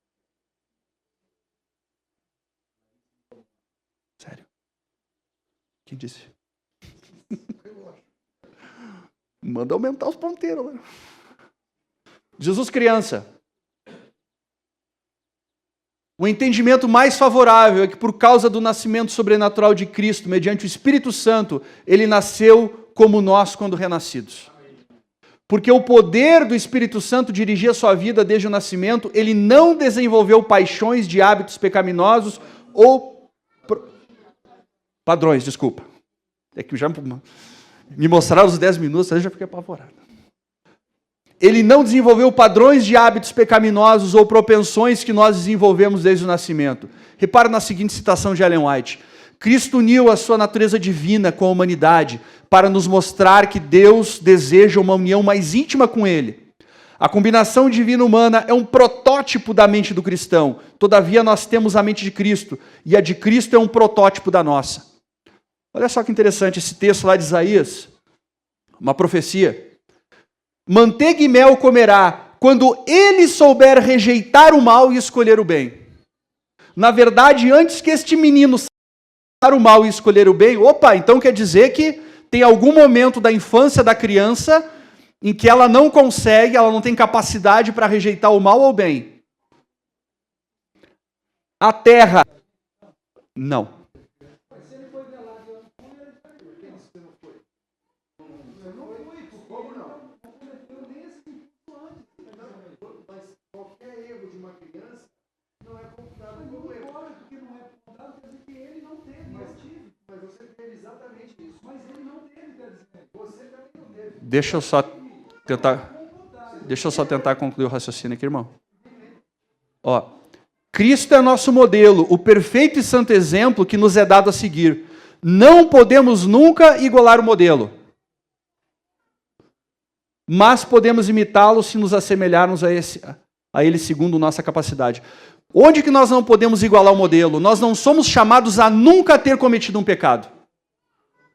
Sério? Quem disse? Manda aumentar os ponteiros. Né? Jesus criança. O entendimento mais favorável é que por causa do nascimento sobrenatural de Cristo, mediante o Espírito Santo, ele nasceu como nós quando renascidos. Porque o poder do Espírito Santo dirigir a sua vida desde o nascimento, ele não desenvolveu paixões de hábitos pecaminosos ou padrões, desculpa. É que já me mostraram os 10 minutos, aí eu já fiquei apavorado. Ele não desenvolveu padrões de hábitos pecaminosos ou propensões que nós desenvolvemos desde o nascimento. Repara na seguinte citação de Ellen White. Cristo uniu a sua natureza divina com a humanidade para nos mostrar que Deus deseja uma união mais íntima com Ele. A combinação divina-humana é um protótipo da mente do cristão. Todavia, nós temos a mente de Cristo, e a de Cristo é um protótipo da nossa. Olha só que interessante esse texto lá de Isaías, uma profecia. Manteiga e mel comerá, quando ele souber rejeitar o mal e escolher o bem. Na verdade, antes que este menino saiba o mal e escolher o bem, então quer dizer que tem algum momento da infância da criança em que ela não consegue, ela não tem capacidade para rejeitar o mal ou o bem. A terra, não. Deixa eu só tentar concluir o raciocínio aqui, irmão. Cristo é nosso modelo, o perfeito e santo exemplo que nos é dado a seguir. Não podemos nunca igualar o modelo, mas podemos imitá-lo se nos assemelharmos a ele segundo nossa capacidade. Onde que nós não podemos igualar o modelo? Nós não somos chamados a nunca ter cometido um pecado.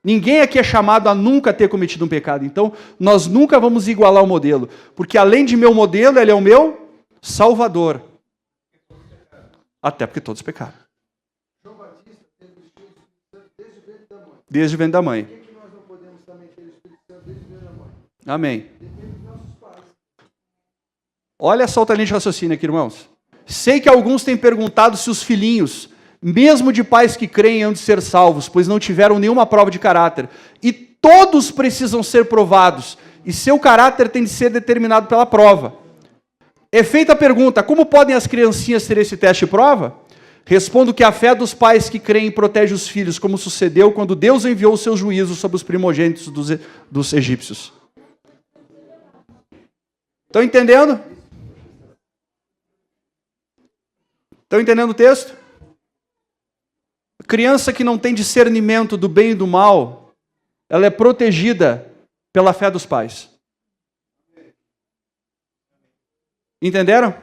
Ninguém aqui é chamado a nunca ter cometido um pecado. Então, nós nunca vamos igualar o modelo. Porque além de meu modelo, ele é o meu Salvador. Até porque todos pecaram. Desde o ventre da mãe. Amém. Olha só outra linha de raciocínio aqui, irmãos. Sei que alguns têm perguntado se os filhinhos, mesmo de pais que creem, hão de ser salvos, pois não tiveram nenhuma prova de caráter. E todos precisam ser provados, e seu caráter tem de ser determinado pela prova. É feita a pergunta, como podem as criancinhas ter esse teste de prova? Respondo que a fé dos pais que creem protege os filhos, como sucedeu quando Deus enviou o seu juízo sobre os primogênitos dos egípcios. Estão entendendo? Estão entendendo o texto? Criança que não tem discernimento do bem e do mal, ela é protegida pela fé dos pais. Entenderam?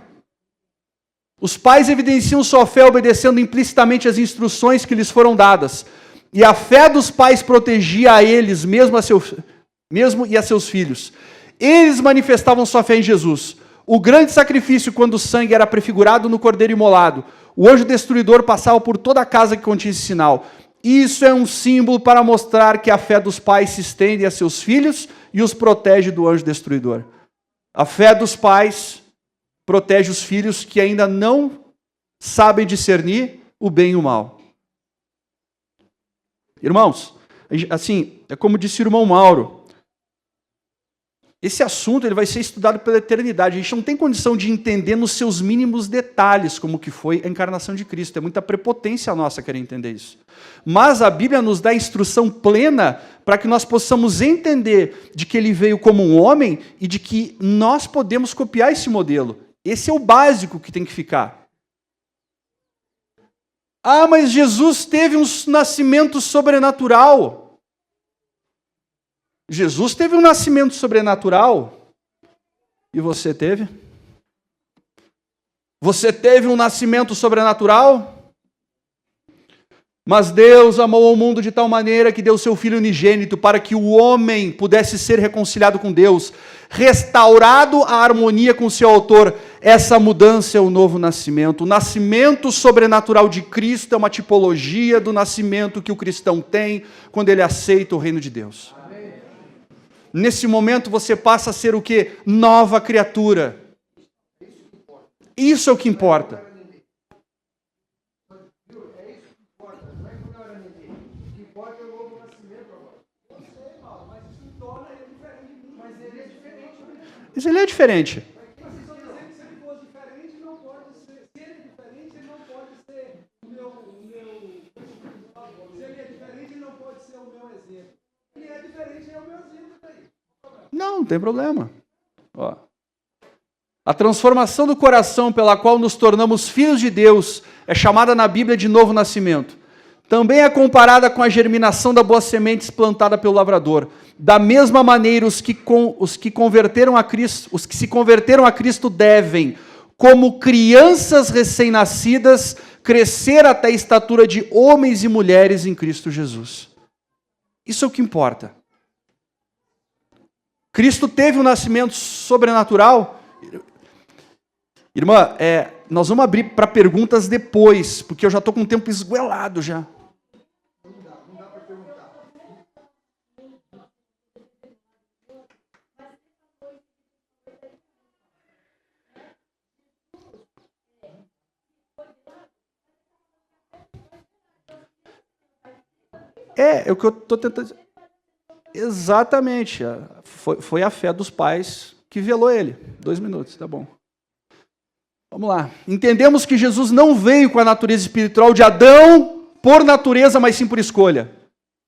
Os pais evidenciam sua fé obedecendo implicitamente as instruções que lhes foram dadas. E a fé dos pais protegia a eles, mesmo e a seus filhos. Eles manifestavam sua fé em Jesus. O grande sacrifício, quando o sangue era prefigurado no cordeiro imolado. O anjo destruidor passava por toda a casa que continha esse sinal. Isso é um símbolo para mostrar que a fé dos pais se estende a seus filhos e os protege do anjo destruidor. A fé dos pais protege os filhos que ainda não sabem discernir o bem e o mal. Irmãos, assim, é como disse o irmão Mauro, esse assunto ele vai ser estudado pela eternidade. A gente não tem condição de entender nos seus mínimos detalhes como que foi a encarnação de Cristo. É muita prepotência nossa querer entender isso. Mas a Bíblia nos dá a instrução plena para que nós possamos entender de que ele veio como um homem e de que nós podemos copiar esse modelo. Esse é o básico que tem que ficar. Ah, mas Jesus teve um nascimento sobrenatural. Jesus teve um nascimento sobrenatural. E você teve? Você teve um nascimento sobrenatural? Mas Deus amou o mundo de tal maneira que deu seu Filho unigênito para que o homem pudesse ser reconciliado com Deus, restaurado a harmonia com seu autor. Essa mudança é o novo nascimento. O nascimento sobrenatural de Cristo é uma tipologia do nascimento que o cristão tem quando ele aceita o reino de Deus. Nesse momento você passa a ser o quê? Nova criatura. Isso é o que importa. Mas ele é diferente. Não tem problema. Ó. A transformação do coração pela qual nos tornamos filhos de Deus é chamada na Bíblia de novo nascimento. Também é comparada com a germinação da boa semente plantada pelo lavrador. Da mesma maneira, os que se converteram a Cristo devem, como crianças recém-nascidas, crescer até a estatura de homens e mulheres em Cristo Jesus. Isso é o que importa. Cristo teve um nascimento sobrenatural. Irmã, nós vamos abrir para perguntas depois, porque eu já estou com o tempo esguelado já. Não dá para perguntar. É o que eu estou tentando dizer. Exatamente. Foi a fé dos pais que velou ele. 2 minutos, tá bom. Vamos lá. Entendemos que Jesus não veio com a natureza espiritual de Adão por natureza, mas sim por escolha.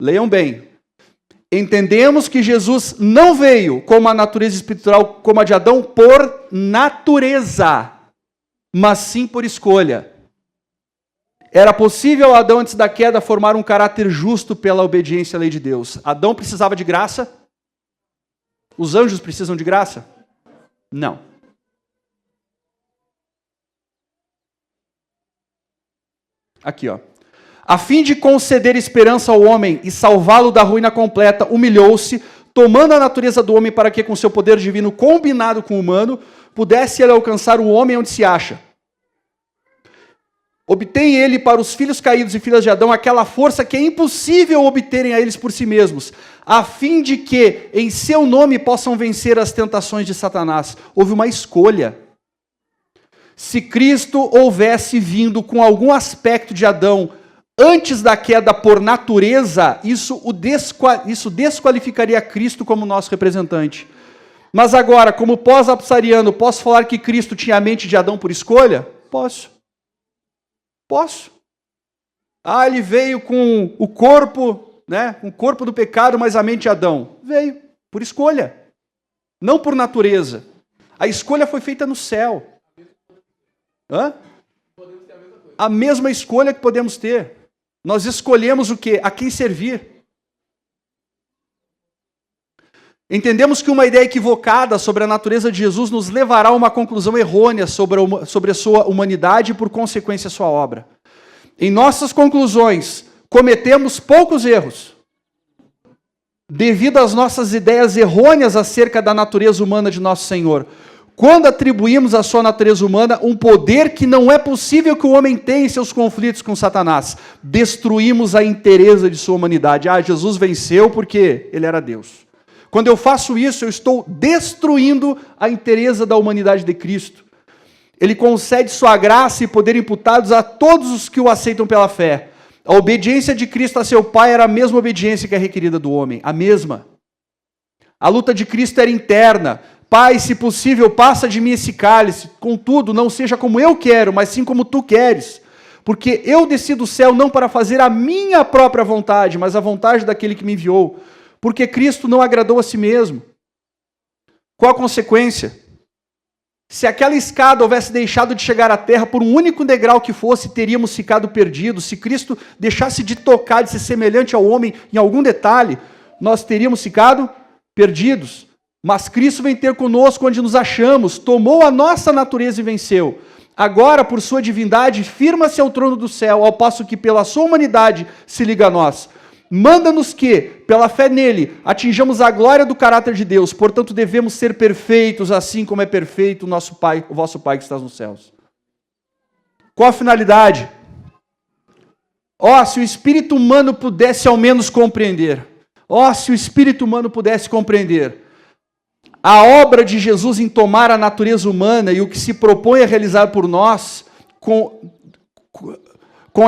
Leiam bem. Entendemos que Jesus não veio com a natureza espiritual como a de Adão por natureza, mas sim por escolha. Era possível a Adão, antes da queda, formar um caráter justo pela obediência à lei de Deus. Adão precisava de graça? Os anjos precisam de graça? Não. Aqui, ó. A fim de conceder esperança ao homem e salvá-lo da ruína completa, humilhou-se, tomando a natureza do homem para que, com seu poder divino combinado com o humano, pudesse ele alcançar o homem onde se acha. Obtém ele para os filhos caídos e filhas de Adão aquela força que é impossível obterem a eles por si mesmos, a fim de que, em seu nome, possam vencer as tentações de Satanás. Houve uma escolha. Se Cristo houvesse vindo com algum aspecto de Adão antes da queda por natureza, isso desqualificaria Cristo como nosso representante. Mas agora, como pós-apsariano, posso falar que Cristo tinha a mente de Adão por escolha? Posso. Ele veio com o corpo, né, com o corpo do pecado, mas a mente de Adão. Veio por escolha, não por natureza. A escolha foi feita no céu. A mesma escolha que podemos ter. Nós escolhemos o quê? A quem servir. Entendemos que uma ideia equivocada sobre a natureza de Jesus nos levará a uma conclusão errônea sobre a sua humanidade e, por consequência, a sua obra. Em nossas conclusões, cometemos poucos erros, devido às nossas ideias errôneas acerca da natureza humana de nosso Senhor. Quando atribuímos à sua natureza humana um poder que não é possível que o homem tenha em seus conflitos com Satanás, destruímos a inteireza de sua humanidade. Jesus venceu porque ele era Deus. Quando eu faço isso, eu estou destruindo a inteireza da humanidade de Cristo. Ele concede sua graça e poder imputados a todos os que o aceitam pela fé. A obediência de Cristo a seu Pai era a mesma obediência que é requerida do homem, a mesma. A luta de Cristo era interna. Pai, se possível, passa de mim esse cálice. Contudo, não seja como eu quero, mas sim como tu queres. Porque eu desci do céu não para fazer a minha própria vontade, mas a vontade daquele que me enviou. Porque Cristo não agradou a si mesmo. Qual a consequência? Se aquela escada houvesse deixado de chegar à terra por um único degrau que fosse, teríamos ficado perdidos. Se Cristo deixasse de tocar, de ser semelhante ao homem em algum detalhe, nós teríamos ficado perdidos. Mas Cristo vem ter conosco onde nos achamos, tomou a nossa natureza e venceu. Agora, por sua divindade, firma-se ao trono do céu, ao passo que pela sua humanidade se liga a nós. Manda-nos que, pela fé nele, atinjamos a glória do caráter de Deus. Portanto, devemos ser perfeitos, assim como é perfeito o nosso Pai, o vosso Pai que está nos céus. Qual a finalidade? Se o espírito humano pudesse ao menos compreender. Se o espírito humano pudesse compreender. A obra de Jesus em tomar a natureza humana e o que se propõe a realizar por nós com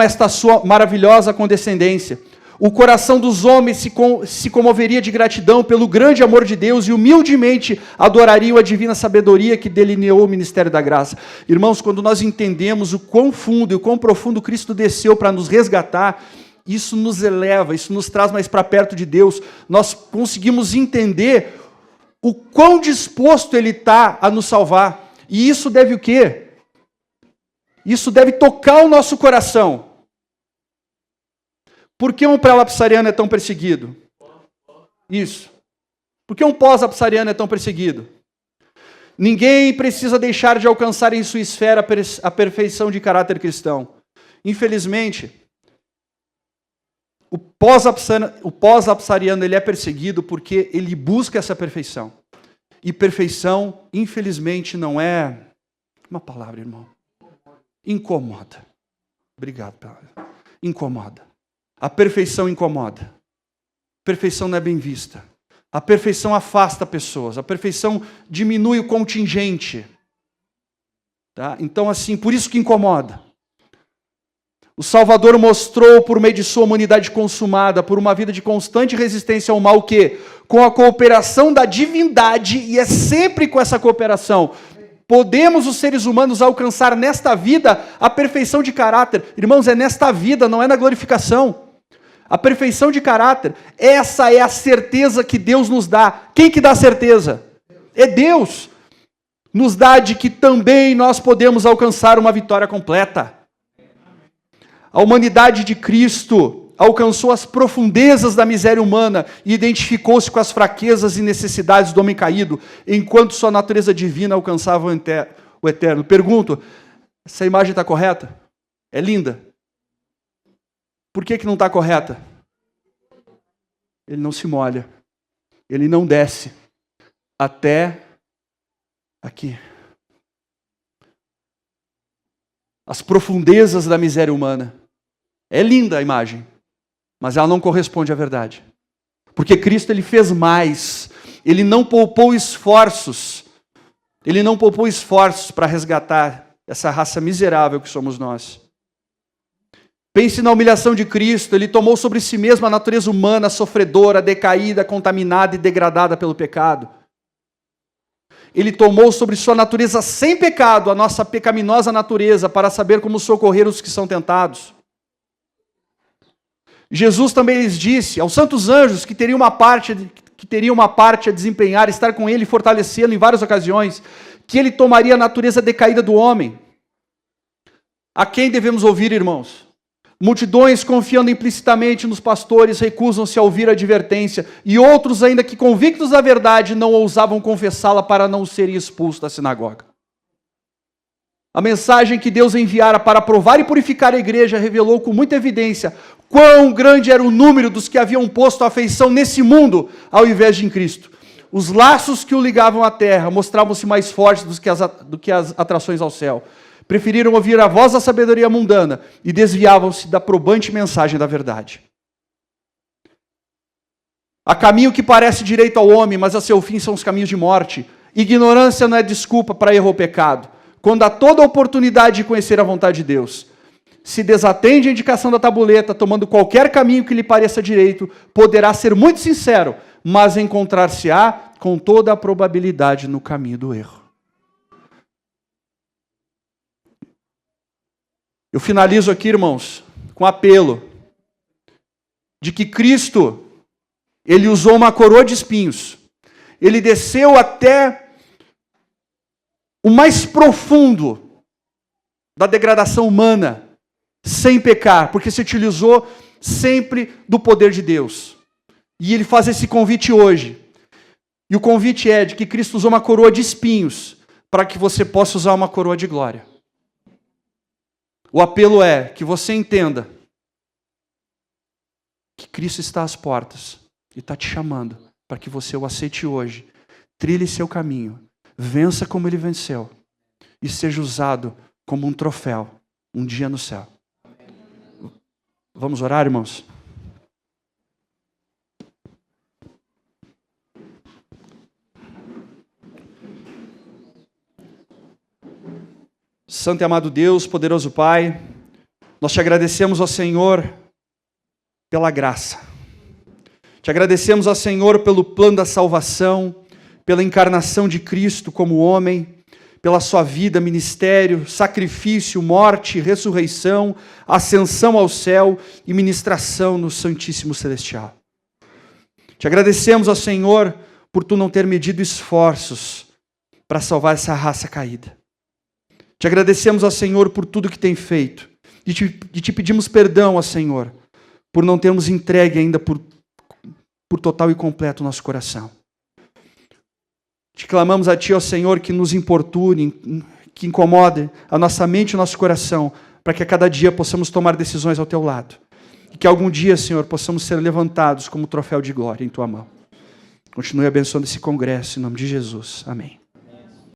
esta sua maravilhosa condescendência. O coração dos homens se comoveria de gratidão pelo grande amor de Deus e humildemente adorariam a divina sabedoria que delineou o ministério da graça. Irmãos, quando nós entendemos o quão fundo e o quão profundo Cristo desceu para nos resgatar, isso nos eleva, isso nos traz mais para perto de Deus. Nós conseguimos entender o quão disposto Ele está a nos salvar. E isso deve o quê? Isso deve tocar o nosso coração. Por que um pré-lapsariano é tão perseguido? Isso. Por que um pós-lapsariano é tão perseguido? Ninguém precisa deixar de alcançar em sua esfera a perfeição de caráter cristão. Infelizmente, o pós-lapsariano ele é perseguido porque ele busca essa perfeição. E perfeição, infelizmente, não é uma palavra, irmão. Incomoda. Obrigado. Incomoda. A perfeição incomoda. A perfeição não é bem vista. A perfeição afasta pessoas. A perfeição diminui o contingente. Tá? Então, assim, por isso que incomoda. O Salvador mostrou, por meio de sua humanidade consumada, por uma vida de constante resistência ao mal, que, com a cooperação da divindade, e é sempre com essa cooperação, podemos, os seres humanos, alcançar nesta vida a perfeição de caráter. Irmãos, é nesta vida, não é na glorificação. A perfeição de caráter, essa é a certeza que Deus nos dá. Quem que dá a certeza? É Deus. Nos dá de que também nós podemos alcançar uma vitória completa. A humanidade de Cristo alcançou as profundezas da miséria humana e identificou-se com as fraquezas e necessidades do homem caído, enquanto sua natureza divina alcançava o eterno. Pergunto, essa imagem está correta? É linda? Por que não está correta? Ele não se molha. Ele não desce até aqui. As profundezas da miséria humana. É linda a imagem, mas ela não corresponde à verdade. Porque Cristo ele fez mais. Ele não poupou esforços. Ele não poupou esforços para resgatar essa raça miserável que somos nós. Pense na humilhação de Cristo. Ele tomou sobre si mesmo a natureza humana, sofredora, decaída, contaminada e degradada pelo pecado. Ele tomou sobre sua natureza sem pecado a nossa pecaminosa natureza para saber como socorrer os que são tentados. Jesus também lhes disse aos santos anjos que teriam uma parte a desempenhar, estar com ele e fortalecê-lo em várias ocasiões, que ele tomaria a natureza decaída do homem. A quem devemos ouvir, irmãos? Multidões, confiando implicitamente nos pastores, recusam-se a ouvir a advertência, e outros, ainda que convictos da verdade, não ousavam confessá-la para não serem expulsos da sinagoga. A mensagem que Deus enviara para provar e purificar a igreja revelou com muita evidência quão grande era o número dos que haviam posto a afeição nesse mundo ao invés de em Cristo. Os laços que o ligavam à terra mostravam-se mais fortes do que as atrações ao céu. Preferiram ouvir a voz da sabedoria mundana e desviavam-se da probante mensagem da verdade. Há caminho que parece direito ao homem, mas a seu fim são os caminhos de morte. Ignorância não é desculpa para erro ou pecado. Quando há toda a oportunidade de conhecer a vontade de Deus, se desatende a indicação da tabuleta, tomando qualquer caminho que lhe pareça direito, poderá ser muito sincero, mas encontrar-se-á com toda a probabilidade no caminho do erro. Eu finalizo aqui, irmãos, com um apelo de que Cristo, ele usou uma coroa de espinhos. Ele desceu até o mais profundo da degradação humana, sem pecar, porque se utilizou sempre do poder de Deus. E ele faz esse convite hoje. E o convite é de que Cristo usou uma coroa de espinhos para que você possa usar uma coroa de glória. O apelo é que você entenda que Cristo está às portas e está te chamando para que você o aceite hoje, trilhe seu caminho, vença como ele venceu e seja usado como um troféu um dia no céu. Vamos orar, irmãos? Santo e amado Deus, poderoso Pai, nós te agradecemos, ó Senhor, pela graça. Te agradecemos, ó Senhor, pelo plano da salvação, pela encarnação de Cristo como homem, pela sua vida, ministério, sacrifício, morte, ressurreição, ascensão ao céu e ministração no Santíssimo Celestial. Te agradecemos, ó Senhor, por tu não ter medido esforços para salvar essa raça caída. Te agradecemos, ó Senhor, por tudo que tem feito. E te pedimos perdão, ó Senhor, por não termos entregue ainda por total e completo o nosso coração. Te clamamos a Ti, ó Senhor, que nos importune, que incomode a nossa mente e o nosso coração, para que a cada dia possamos tomar decisões ao Teu lado. E que algum dia, Senhor, possamos ser levantados como troféu de glória em Tua mão. Continue abençoando esse congresso, em nome de Jesus. Amém.